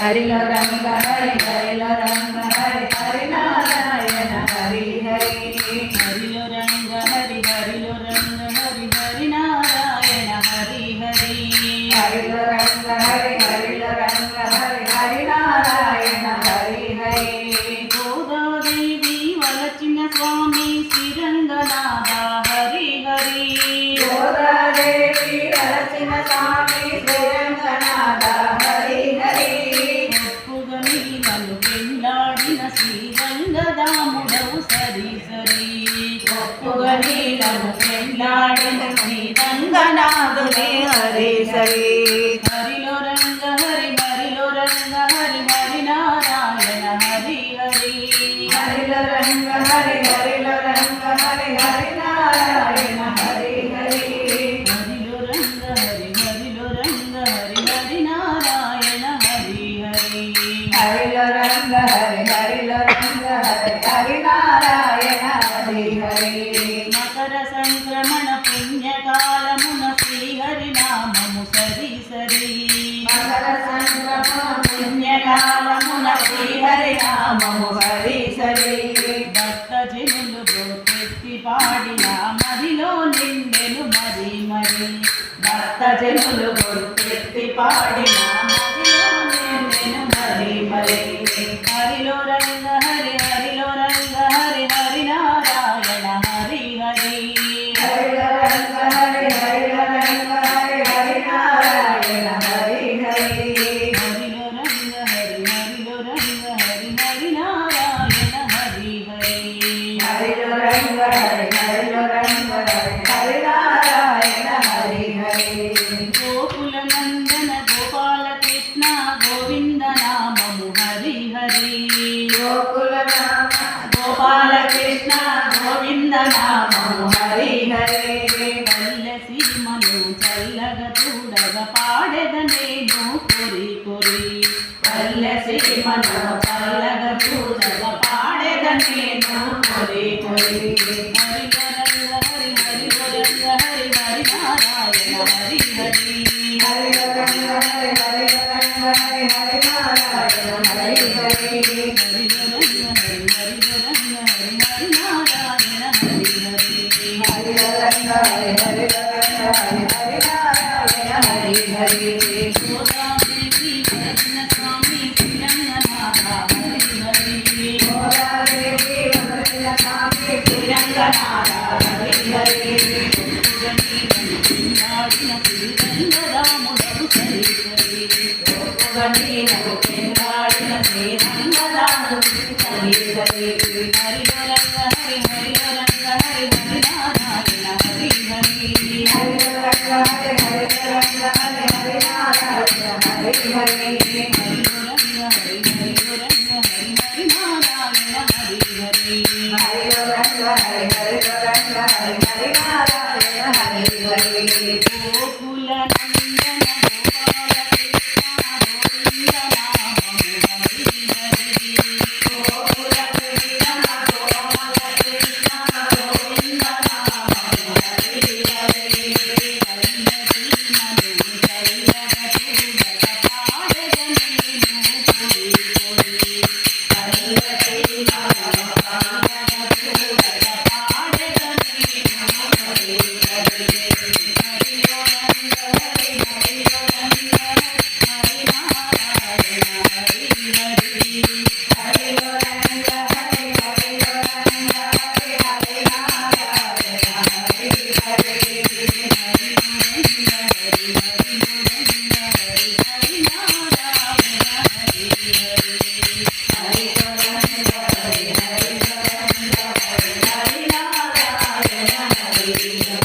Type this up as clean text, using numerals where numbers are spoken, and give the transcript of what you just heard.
హరిలో రంగ హరి హరిలో రంగ హరి హరి నారాయణ హరి హరి హరిలో రంగ హరి హరిలో రంగ హరి హరి నారాయణ హరి హరి హరిలో రంగ హరి హరిలో రంగ హరి హరి నారాయణ హరి హరి గోదాదేవి వలచిన స్వామి శ్రీరంగనాథ హరి హరి గోదాదేవి వలచిన స్వామి శ్రీరంగనాథ హరి హరి ఒప్పుగని నన్ను పెళ్ళాడిన శ్రీరంగదాముడవు సరి సరి ఒప్పుగని నన్ను పెళ్ళాడిన శ్రీరంగనాథుడే హరి సరి హరిలో రంగ హరి హరిలో రంగ హరి హరి నారాయణ హరి హరి హరిలో రంగ హరి హరిలో రంగ హరి హరి నారాయణ హరి హరి హరిలో రంగ హరి హరిలో రంగ హరి హరి నారాయణ హరి హరి హరిలో రంగ హరి హరిలో రంగ హరి హరి నారాయణ హరి హరి మకర సంక్రమణ పుణ్యకాలమున శ్రీహరి నామము సరి సరి మకర సంక్రమణ పుణ్యకాలమున శ్రీహరి నామము హరి సరి భక్తజనులు గోపెత్తి పాడిన మదిలో నిండెను మరి మరి భక్తజనులు గుర్తెత్తి పాడిన మదిలో నిండెను మరి మరి హరిలో రంగ హరి హరిలో రంగ హరి హరి నారాయణ హరి హరి హరిలో రంగ హరి హరిలో రంగ హరి హరి నారాయణ హరి హరి హరిలో రంగ హరి హరిలో రంగ హరి హరి నారాయణ హరి హరి హరిలో రంగ హరి హరిలో రంగ హరి హరి నారాయణ హరి హరి గోకుల నందన గోపాల కృష్ణ గోవింద నామము హరి హరి గోకుల నామ గోపాల కృష్ణ గోవింద నామము హరి హరి పల్లె సీమను చల్లగా చూడగా పాడెద నేను కొరి కొరి పల్లె సీమను చల్లగా చూడగా పాడెద నేను కొరి కొరి హరిలో రంగ హరి హరిలో రంగ హరి హరి నారాయణ హరి హరి హరిలో రంగ హరి హరిలో రంగ హరి హరి నారాయణ హరి హరి హరిలో రంగ హరి హరిలో రంగ హరి హరి నారాయణ హరి హరి హరిలో రంగ హరి హరిలో రంగ హరి హరి నారాయణ హరి హరి గోదాదేవి వలచిన స్వామి శ్రీరంగనాథ హరి హరి గోదాదేవి వలచిన స్వామి శ్రీరంగనాథ హరి హరి ఒప్పుగని నన్ను పెళ్ళాడిన శ్రీరంగరాముడవు సరి సరి ఒప్పుగని నన్ను పెళ్ళాడిన శ్రీరంగనాథుడు హరి హరి హరిలో రంగ హరి హరిలో రంగ హరి హరి నారాయణ హరి హరి హరిలో రంగ హరి హరిలో రంగ హరి హరి నారాయణ హరి హరి హరిలో రంగ హరి హరిలో రంగ హరి హరి నారాయణ హరి హరి హరిలో రంగ హరి హరిలో రంగ హరి హరి నారాయణ హరి హరి గోకుల నందన గోపాల కృష్ణ గోవింద నామము హరి హరి గోకుల కృష్ణ గోపాల కృష్ణ గోవింద నామము హరి హరి పల్లె సీమను చల్లగా చూడగా పాడెద నేను కొరి కొరి పల్లె సీమను చల్లగా చూడగా పాడెద నేను హరి హరి హరిలో రంగ హరి హరిలో రంగ హరి నారాయణ హరి హరి హరిలో రంగ హరి హరిలో రంగ హరి హరి నారాయణ హరి హరి హరిలో రంగ హరి హరిలో రంగ హరి హరి నారాయణ హరి హరి హరిలో రంగ హరి హరిలో రంగ హరి హరి నారాయణ హరి హరి